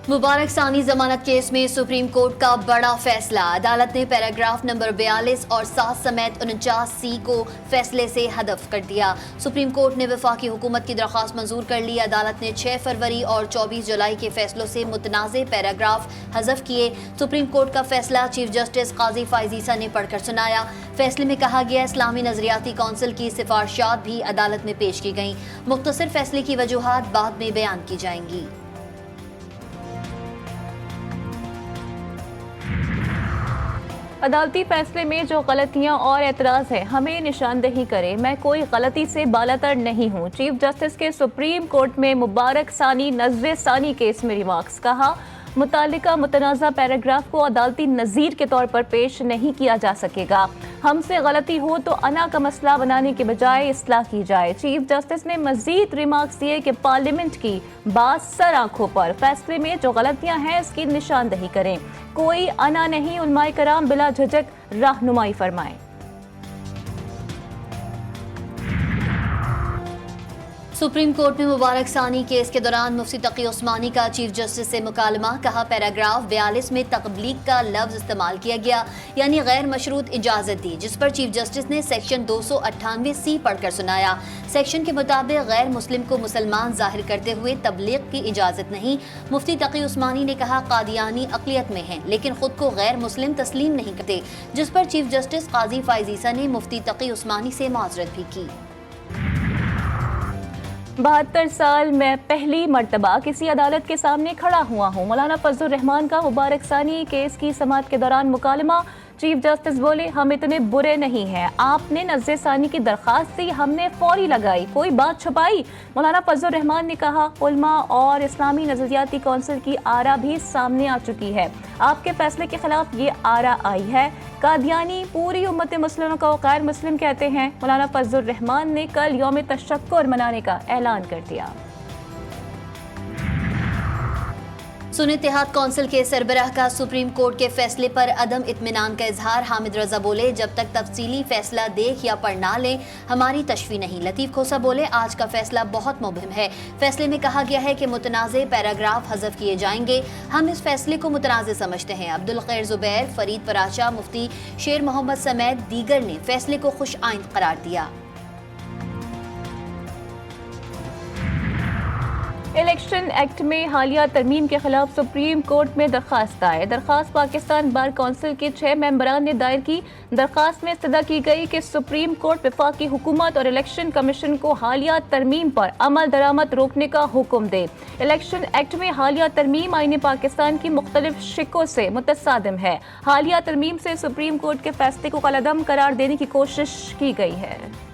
मुबारक सानी जमानत केस में सुप्रीम कोर्ट का बड़ा फैसला। अदालत ने पैराग्राफ नंबर 42 और 7 समेत 49C को फैसले से हदफ कर दिया। सुप्रीम कोर्ट ने वफाकी हुकूमत की दरख्वास्त मंजूर कर ली। अदालत ने 6 फरवरी और 24 जुलाई के फैसलों से मुतनाज़े पैराग्राफ हज़फ किए। सुप्रीम कोर्ट का फैसला चीफ जस्टिस काजी फाइज ईसा ने पढ़कर सुनाया। फैसले में कहा गया इस्लामी नजरियाती कौंसिल की सिफारिशात भी अदालत में पेश की गईं। मुख्तसर फैसले की वजूहात बाद में बयान की जाएंगी। अदालती फैसले में जो गलतियां और एतराज़ है हमें निशानदही करें। मैं कोई गलती से बालातर नहीं हूं। चीफ जस्टिस के सुप्रीम कोर्ट में मुबारक सानी नज़र सानी केस में रिमार्क्स। कहा मुतालिका मुतनाज़ा पैराग्राफ को अदालती नज़ीर के तौर पर पेश नहीं किया जा सकेगा। हमसे गलती हो तो अना का मसला बनाने के बजाय इस्लाह की जाए। चीफ जस्टिस ने मजीद रिमार्क्स दिए कि पार्लियामेंट की बासर आंखों पर फैसले में जो गलतियां हैं इसकी निशानदही करें। कोई अना नहीं, उलमाए कराम बिला झिझक रहनुमाई फरमाएं। सुप्रीम कोर्ट में मुबारक सानी केस के दौरान मुफ्ती तकी उस्मानी का चीफ जस्टिस से मुकालमा। कहा पैराग्राफ 42 में तकबलीग का लफ्ज इस्तेमाल किया गया, यानी गैर मशरूत इजाज़त दी, जिस पर चीफ जस्टिस ने सेक्शन 298C पढ़कर सुनाया। सेक्शन के मुताबिक गैर मुस्लिम को मुसलमान जाहिर करते हुए तबलीग की इजाज़त नहीं। मुफ्ती तकी उस्मानी ने कहा कादियानी अक़लियत में हैं लेकिन खुद को गैर मुस्लिम तस्लीम नहीं करते, जिस पर चीफ जस्टिस काजी फाइज ईसा ने मुफ्ती तकी उस्मानी से माजरत भी की। 72 साल में पहली मर्तबा किसी अदालत के सामने खड़ा हुआ हूँ। मौलाना फजलुर रहमान का मुबारक सानी केस की समाअत के दौरान मुकालमा। चीफ जस्टिस बोले हम इतने बुरे नहीं हैं, आपने नज़र सानी की दरख्वास्त दी, हमने फौरी लगाई, कोई बात छुपाई। मौलाना फजलुर रहमान ने कहा उलमा और इस्लामी नज़रियाती कौंसिल की आरा भी सामने आ चुकी है, आपके फैसले के खिलाफ ये आरा आई है। कादियानी पूरी उम्मत मुस्लिमों को गैर मुस्लिम कहते हैं। मौलाना फजलुर रहमान ने कल यौम तशक्कुर मनाने का ऐलान कर दिया। सुन्नी इत्तेहाद कौंसिल के सरबराह का सुप्रीम कोर्ट के फैसले पर अदम इत्मीनान का इजहार। हामिद रजा बोले जब तक तफसीली फैसला देख या पढ़ ना लें हमारी तशवी नहीं। लतीफ़ खोसा बोले आज का फैसला बहुत मुहिम है। फैसले में कहा गया है कि मुतनाज़े पैराग्राफ हज़फ किए जाएंगे। हम इस फैसले को मुतनाज़े समझते हैं। अब्दुल खैर ज़ुबैर, फरीद पराचा, मुफ्ती शेर मोहम्मद समेत दीगर ने फैसले को खुश आइंद करार दिया। इलेक्शन एक्ट में हालिया तरमीम के खिलाफ सुप्रीम कोर्ट में दरख्वास्त दायर। दरख्वास्त पाकिस्तान बार कौंसिल के 6 मेंबरान ने दायर की। दरख्वास्त में इस्तदा की गई कि सुप्रीम कोर्ट वफाकी हुकूमत और इलेक्शन कमीशन को हालिया तरमीम पर अमल दरामद रोकने का हुक्म दे। इलेक्शन एक्ट में हालिया तरमीम आईन पाकिस्तान की मुख्तलिफ शिकों से मुतसादिम है। हालिया तरमीम से सुप्रीम कोर्ट के फैसले को कलअदम करार देने की कोशिश की गई है।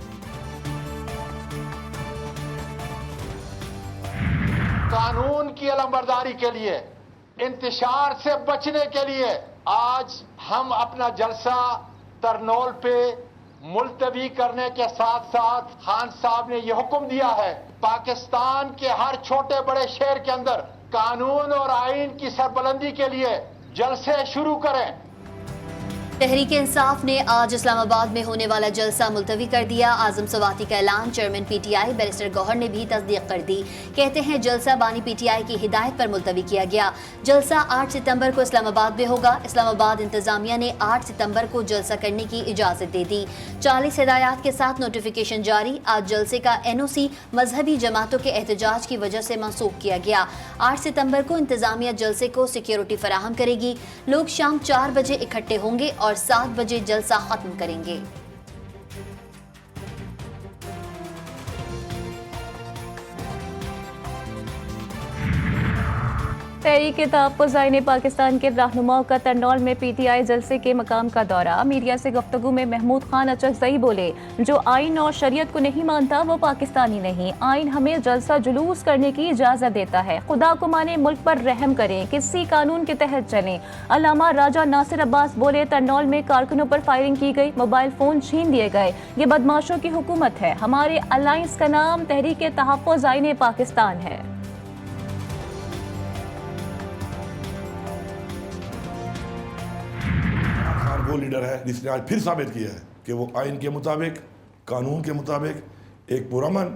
कानून की अलमबरदारी के लिए, इंतशार से बचने के लिए आज हम अपना जलसा तरनोल पे मुलतवी करने के साथ साथ खान साहब ने यह हुक्म दिया है पाकिस्तान के हर छोटे बड़े शहर के अंदर कानून और आइन की सरबलंदी के लिए जलसे शुरू करें। तहरीक इंसाफ ने आज इस्लामाबाद में होने वाला जलसा मुलतवी कर दिया। आजम सवाती का ऐलान चेयरमैन पीटीआई बैरिस्टर गौहर ने भी तस्दीक कर दी। कहते हैं जलसा बानी पीटीआई की हिदायत पर मुलतवी किया गया। जलसा 8 सितंबर को इस्लामाबाद में होगा। इस्लामाबाद इंतजामिया ने 8 सितंबर को जलसा करने की इजाज़त दे दी। 40 हिदायत के साथ नोटिफिकेशन जारी। आज जलसे का NOC मजहबी जमातों के एहतजाज की वजह से मंसूख किया गया। 8 सितंबर को इंतजामिया जलसे को सिक्योरिटी फराहम करेगी। लोग शाम 4 बजे इकट्ठे होंगे और 7 बजे जलसा खत्म करेंगे। तहरीक तहफ़्फ़ुज़ आईन पाकिस्तान के रहनुमाओं का तरनौल में पीटीआई जलसे के मकाम का दौरा। मीडिया से गुफ्तगू में महमूद खान अचरज़ई बोले जो आइन और शरीयत को नहीं मानता वो पाकिस्तानी नहीं। आइन हमें जलसा जुलूस करने की इजाज़त देता है। खुदा को माने, मुल्क पर रहम करें, किसी कानून के तहत चलें। अल्लामा राजा नासिर अब्बास बोले तरनौल में कारकुनों पर फायरिंग की गई, मोबाइल फ़ोन छीन लिए गए, ये बदमाशों की हुकूमत है। हमारे अलायंस का नाम तहरीक तहफ़्फ़ुज़ आईन पाकिस्तान है। वो लीडर है जिसने आज फिर साबित किया है कि वो आइन के मुताबिक, कानून के मुताबिक एक पुरअमन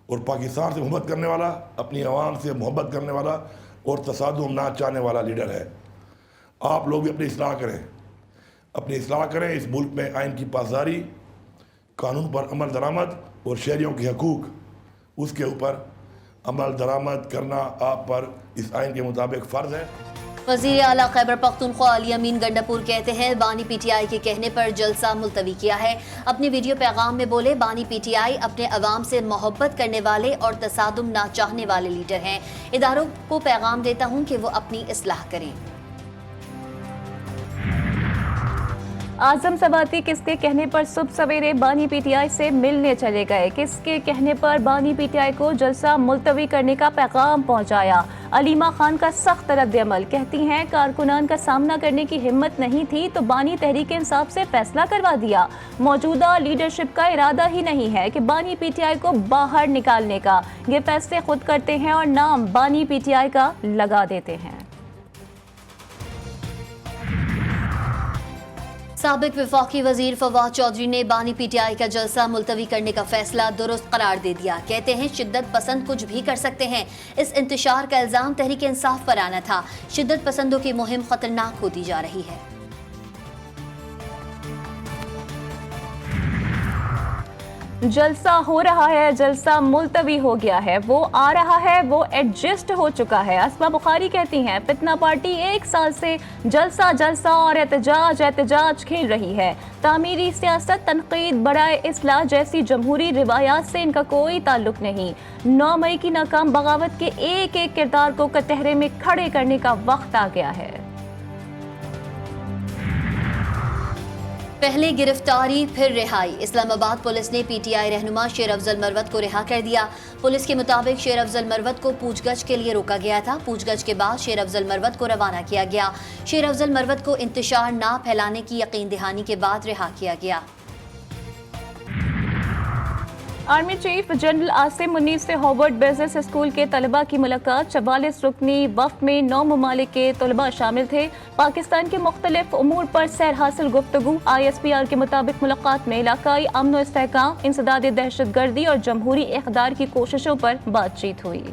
और पाकिस्तान से मोहब्बत करने वाला, अपनी आवाम से मोहब्बत करने वाला اور تصادم نہ چاہنے والا لیڈر ہے. آپ لوگ بھی اپنی اصلاح کریں. اس ملک میں آئین کی پاسداری, قانون پر عمل درآمد اور شہریوں کے حقوق, اس کے اوپر عمل درآمد کرنا آپ پر اس آئین کے مطابق فرض ہے. وزیر اعلیٰ خیبر پختونخوا علی امین گنڈاپور کہتے ہیں بانی پی ٹی آئی کے کہنے پر جلسہ ملتوی کیا ہے. اپنے ویڈیو پیغام میں بولے بانی پی ٹی آئی اپنے عوام سے محبت کرنے والے اور تصادم نہ چاہنے والے لیڈر ہیں. اداروں کو پیغام دیتا ہوں کہ وہ اپنی اصلاح کریں. اعظم سواتی کس کے کہنے پر صبح سویرے بانی پی ٹی آئی سے ملنے چلے گئے؟ کس کے کہنے پر بانی پی ٹی آئی کو جلسہ ملتوی کرنے کا پیغام پہنچایا؟ علیمہ خان کا سخت رد عمل. کہتی ہیں کارکنان کا سامنا کرنے کی ہمت نہیں تھی تو بانی تحریک انصاف سے فیصلہ کروا دیا. موجودہ لیڈرشپ کا ارادہ ہی نہیں ہے کہ بانی پی ٹی آئی کو باہر نکالنے کا. یہ فیصلے خود کرتے ہیں اور نام بانی پی ٹی آئی کا لگا دیتے ہیں. سابق وفاقی وزیر فواد چودھری نے بانی پی ٹی آئی کا جلسہ ملتوی کرنے کا فیصلہ درست قرار دے دیا. کہتے ہیں شدت پسند کچھ بھی کر سکتے ہیں. اس انتشار کا الزام تحریک انصاف پر آنا تھا. شدت پسندوں کی مہم خطرناک ہوتی جا رہی ہے. جلسہ ہو رہا ہے, جلسہ ملتوی ہو گیا ہے, وہ آ رہا ہے, وہ ایڈجسٹ ہو چکا ہے. اسما بخاری کہتی ہیں فتنہ پارٹی 1 سال سے جلسہ اور احتجاج کھیل رہی ہے. تعمیری سیاست, تنقید برائے اصلاح جیسی جمہوری روایات سے ان کا کوئی تعلق نہیں. 9 مئی کی ناکام بغاوت کے ایک کردار کو کٹہرے میں کھڑے کرنے کا وقت آ گیا ہے. پہلے گرفتاری پھر رہائی. اسلام آباد پولیس نے پی ٹی آئی رہنما شیر افضل مروت کو رہا کر دیا. پولیس کے مطابق شیر افضل مروت کو پوچھ گچھ کے لیے روکا گیا تھا. پوچھ گچھ کے بعد شیر افضل مروت کو روانہ کیا گیا. شیر افضل مروت کو انتشار نہ پھیلانے کی یقین دہانی کے بعد رہا کیا گیا. آرمی چیف جنرل عاصم منیب سے ہارورڈ بزنس اسکول کے طلباء کی ملاقات. 44 رکنی وفد میں 9 ممالک کے طلباء شامل تھے. پاکستان کے مختلف امور پر سیر حاصل گفتگو. ISPR کے مطابق ملاقات میں علاقائی امن و استحکام, انسداد دہشت گردی اور جمہوری اقدار کی کوششوں پر بات چیت ہوئی.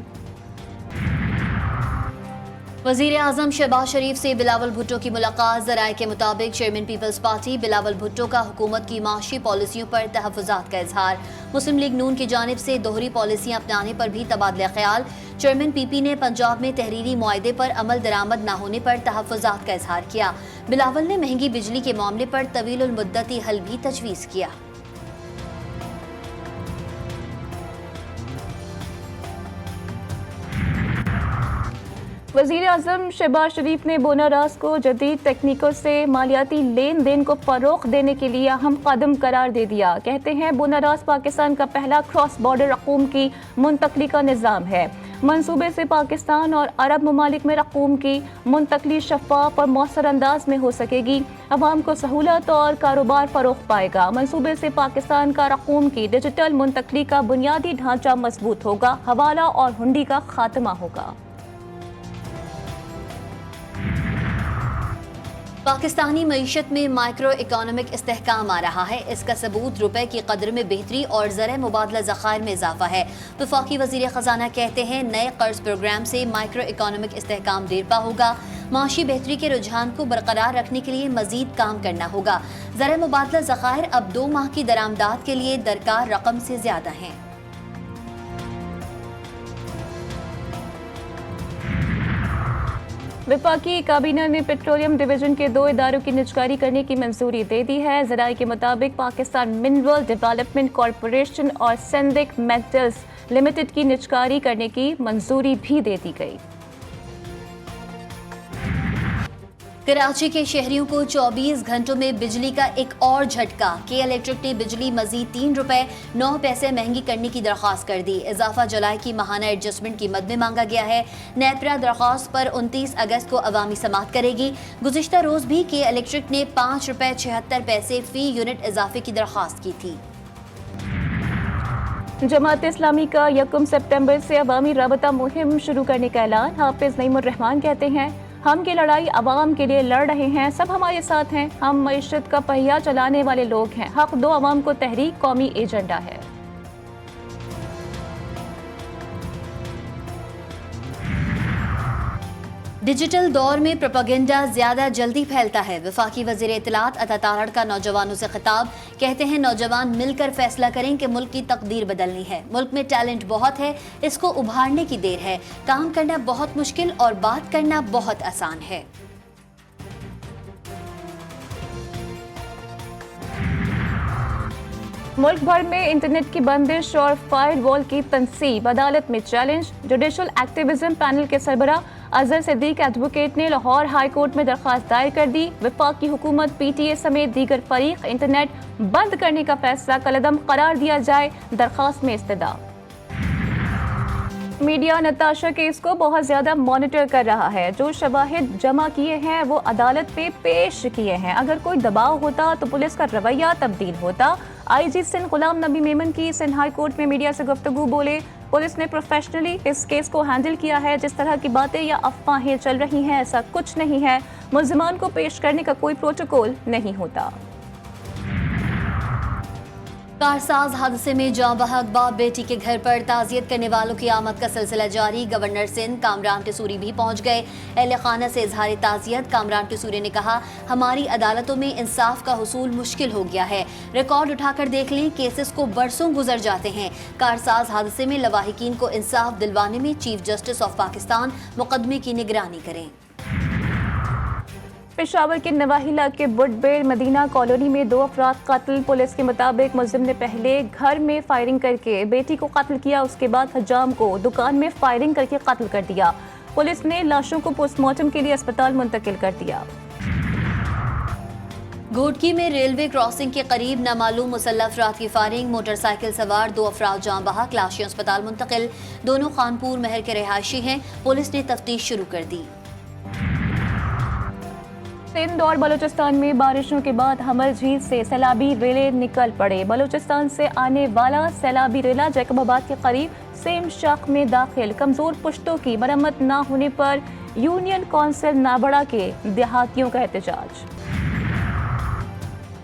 وزیر اعظم شہباز شریف سے بلاول بھٹو کی ملاقات. ذرائع کے مطابق چیئرمین پیپلز پارٹی بلاول بھٹو کا حکومت کی معاشی پالیسیوں پر تحفظات کا اظہار. مسلم لیگ نون کی جانب سے دوہری پالیسیاں اپنانے پر بھی تبادلہ خیال. چیئرمین پی پی نے پنجاب میں تحریری معاہدے پر عمل درآمد نہ ہونے پر تحفظات کا اظہار کیا. بلاول نے مہنگی بجلی کے معاملے پر طویل المدتی حل بھی تجویز کیا. وزیر اعظم شہباز شریف نے بونا راس کو جدید تکنیکوں سے مالیاتی لین دین کو فروغ دینے کے لیے اہم قدم قرار دے دیا. کہتے ہیں بونا راس پاکستان کا پہلا کراس بارڈر رقوم کی منتقلی کا نظام ہے. منصوبے سے پاکستان اور عرب ممالک میں رقوم کی منتقلی شفاف اور مؤثر انداز میں ہو سکے گی. عوام کو سہولت اور کاروبار فروغ پائے گا. منصوبے سے پاکستان کا رقوم کی ڈیجیٹل منتقلی کا بنیادی ڈھانچہ مضبوط ہوگا. حوالہ اور ہنڈی کا خاتمہ ہوگا. پاکستانی معیشت میں مائکرو اکانومک استحکام آ رہا ہے. اس کا ثبوت روپے کی قدر میں بہتری اور زرعی مبادلہ ذخائر میں اضافہ ہے. وفاقی وزیر خزانہ کہتے ہیں نئے قرض پروگرام سے مائکرو اکانومک استحکام دیر پا ہوگا. معاشی بہتری کے رجحان کو برقرار رکھنے کے لیے مزید کام کرنا ہوگا. زرعی مبادلہ ذخائر اب 2 ماہ کی درآمدات کے لیے درکار رقم سے زیادہ ہیں. وفاقی کابینہ نے پیٹرولیم ڈویژن کے 2 اداروں کی نجکاری کرنے کی منظوری دے دی ہے. ذرائع کے مطابق پاکستان منرل ڈیولپمنٹ کارپوریشن اور سندک میٹلز لمیٹڈ کی نجکاری کرنے کی منظوری بھی دے دی گئی. کراچی کے شہریوں کو 24 گھنٹوں میں بجلی کا ایک اور جھٹکا. کے الیکٹرک نے بجلی مزید 3 روپے 9 پیسے مہنگی کرنے کی درخواست کر دی. اضافہ جولائی کی ماہانہ ایڈجسٹمنٹ کی مد میں مانگا گیا ہے. نیپرا درخواست پر 29 اگست کو عوامی سماعت کرے گی. گزشتہ روز بھی کے الیکٹرک نے 5 روپے 76 پیسے فی یونٹ اضافے کی درخواست کی تھی. جماعت اسلامی کا 1 سپتمبر سے عوامی رابطہ مہم شروع کرنے کا اعلان. حافظ نعیم الرحمان کہتے ہیں ہم کی لڑائی عوام کے لیے لڑ رہے ہیں, سب ہمارے ساتھ ہیں. ہم معیشت کا پہیہ چلانے والے لوگ ہیں. حق دو عوام کو تحریک قومی ایجنڈا ہے. डिजिटल दौर में प्रोपेगेंडा ज्यादा जल्दी फैलता है। वफाकी वजीर इत्तलात अता तारड़ का नौजवानों से खिताब, कहते हैं नौजवान मिलकर फैसला करें कि मुल्क की तकदीर बदलनी है। मुल्क में टैलेंट बहुत है, इसको उभारने की देर है। काम करना बहुत मुश्किल और बात करना बहुत आसान है। मुल्क भर में इंटरनेट की बंदिश और फायरवॉल की तनसीब, अदालत में चैलेंज। जुडिशल एक्टिविज्म पैनल के सरबरा अजहर सिद्दीक एडवोकेट ने लाहौर हाई कोर्ट में दरख्वास्त दायर कर दी। वफाकी हुकूमत PTA समेत दीगर फरीक इंटरनेट बंद करने का फैसला कलअदम करार दिया जाए, दरख्वास्त में इस्तदा। मीडिया नताशा केस को बहुत ज्यादा मॉनिटर कर रहा है। जो शवाहिद जमा किए हैं वो अदालत पे पेश किए हैं। अगर कोई दबाव होता तो पुलिस का रवैया तब्दील होता। IG सिंध गुलाम नबी मेमन की सिंध हाई कोर्ट में मीडिया से गुफ्तगू, बोले पुलिस ने प्रोफेशनली इस केस को हैंडल किया है। जिस तरह की बातें या अफवाहें चल रही हैं ऐसा कुछ नहीं है। मुल्जिमान को पेश करने का कोई प्रोटोकॉल नहीं होता। कारसाज हादसे में जाँ बहक बाप बेटी के घर पर ताज़ियत करने वालों की आमद का सिलसिला जारी। गवर्नर सिंध कामरान टिसूरी भी पहुंच गए। अहले खाना से इजहार ताज़ियत। कामरान टिसूरी ने कहा, हमारी अदालतों में इंसाफ का हुसूल मुश्किल हो गया है। रिकॉर्ड उठाकर देख लें, केसेस को बरसों गुजर जाते हैं। कारसाज हादसे में लवाहिकीन को इंसाफ दिलवाने में चीफ जस्टिस ऑफ पाकिस्तान मुकदमे की निगरानी करें। पेशावर के नवाहिला के बुडबेर मदीना कॉलोनी में 2 अफराद कत्ल। पुलिस के मुताबिक मुलजिम ने पहले घर में फायरिंग करके बेटी को कत्ल किया, उसके बाद हजाम को दुकान में फायरिंग करके कत्ल कर दिया। पुलिस ने लाशों को पोस्टमार्टम के लिए अस्पताल मुंतकिल कर दिया। घोटकी में रेलवे क्रॉसिंग के करीब नामालूम मुसल्लह अफराद की फायरिंग। मोटरसाइकिल सवार 2 अफराद जाँ बहक, लाशें अस्पताल मुंतकिल। दोनों खानपुर महर के रहायशी हैं। पुलिस ने तफ्तीश शुरू कर दी। सिंध और बलूचिस्तान में बारिशों के बाद हमर झील से सैलाबी रेले निकल पड़े। बलूचिस्तान से आने वाला सैलाबी रेला जैकबाबाद के करीब सेम शाख में दाखिल। कमजोर पुश्तों की मरम्मत न होने पर यूनियन काउंसिल नाबड़ा के देहातियों का एहतजाज।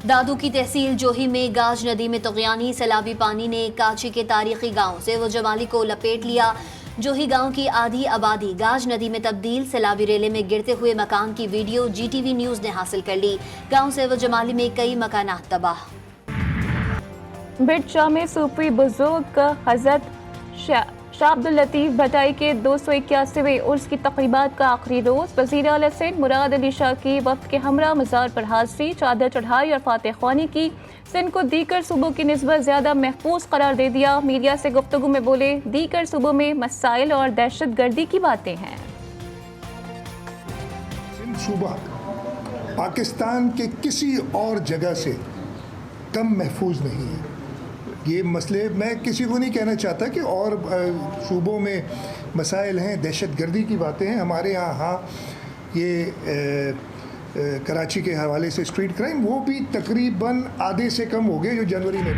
दादू की तहसील जोही में गाज नदी में तुग़यानी। सैलाबी पानी ने काची के तारीखी गांव से वो जमाली को लपेट लिया। जोही गांव की आधी आबादी गाज नदी में तब्दील। सैलाबी रेले में गिरते हुए मकान की वीडियो GTV न्यूज ने हासिल कर ली। गांव से वो जमाली में कई मकानात तबाह। बिटशा में सूफी बुजुर्ग हजरत शाह अब्दुल लतीफ भटाई के 281वें उर्स की तक़रीबात का आखिरी रोज। वज़ीर आला सिंध मुराद अली शाह की वफ्द के हमरा मज़ार पर हाज़री, चादर चढ़ाई और फातिह ख़्वानी की। सिंध को दीगर सूबों की निस्बत ज़्यादा महफूज करार दे दिया। मीडिया से गुफ्तगू में बोले, दीगर सूबों में मसाइल और दहशत गर्दी की बातें हैं। सिंध सूबा पाकिस्तान के किसी और जगह से कम महफूज नहीं है। ये मसले मैं किसी को नहीं कहना चाहता कि और सूबों में मसाइल हैं, दहशत गर्दी की बातें हैं। हमारे यहाँ ये कराची के हवाले से स्ट्रीट क्राइम वो भी तकरीबन आधे से कम हो गए जो जनवरी में।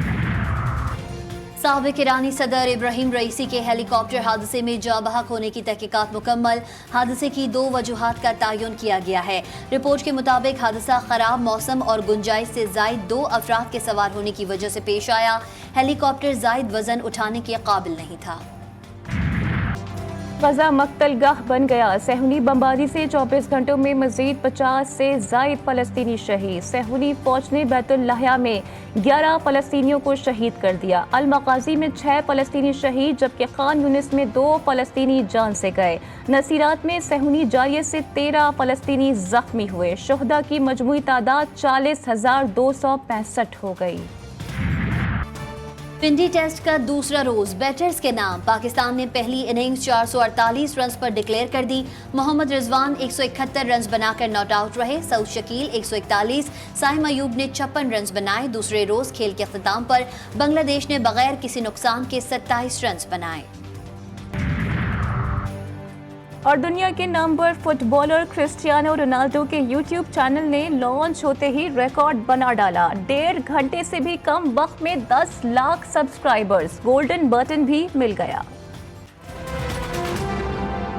साबिक ईरानी सदर इब्राहिम रईसी के हेलीकॉप्टर हादसे में जाँ बहक होने की तहकीकात मुकम्मल। हादसे की 2 वजूहात का तयन किया गया है। रिपोर्ट के मुताबिक हादसा खराब मौसम और गुंजाइश से जायद 2 अफराद के सवार होने की वजह से पेश आया। हेलीकॉप्टर जायद वजन उठाने के काबिल नहीं था। गजा मक्तलगाह बन गया। सेहूनी बमबारी से 24 घंटों में मजीद 50 से जायद फलस्तीनी शहीद। सेहूनी फौज ने बैतुल लाहिया में 11 फलस्तीनियों को शहीद कर दिया। अल मगाजी में 6 फलस्तीनी शहीद, जबकि खान यूनिस में 2 फलस्तीनी जान से गए। नसीरात में सेहूनी जारियत से 13 फलस्तीनी जख्मी हुए। शुहदा की मजमूई तादाद 40,265 हो गई। पिंडी टेस्ट का दूसरा रोज बैटर्स के नाम। पाकिस्तान ने पहली इनिंग्स 448 रन पर डिक्लेयर कर दी। मोहम्मद रिजवान 171 रन बनाकर नॉट आउट रहे। सऊद शकील 141, साइम अयूब ने 56 रन बनाए। दूसरे रोज खेल के अख्ताम पर बांग्लादेश ने बगैर किसी नुकसान के 27 रन बनाए। और दुनिया के नंबर फुटबॉलर क्रिस्टियानो रोनाल्डो के YouTube चैनल ने लॉन्च होते ही रिकॉर्ड बना डाला। 1.5 घंटे से भी कम वक्त में 10 लाख सब्सक्राइबर्स। गोल्डन बटन भी मिल गया।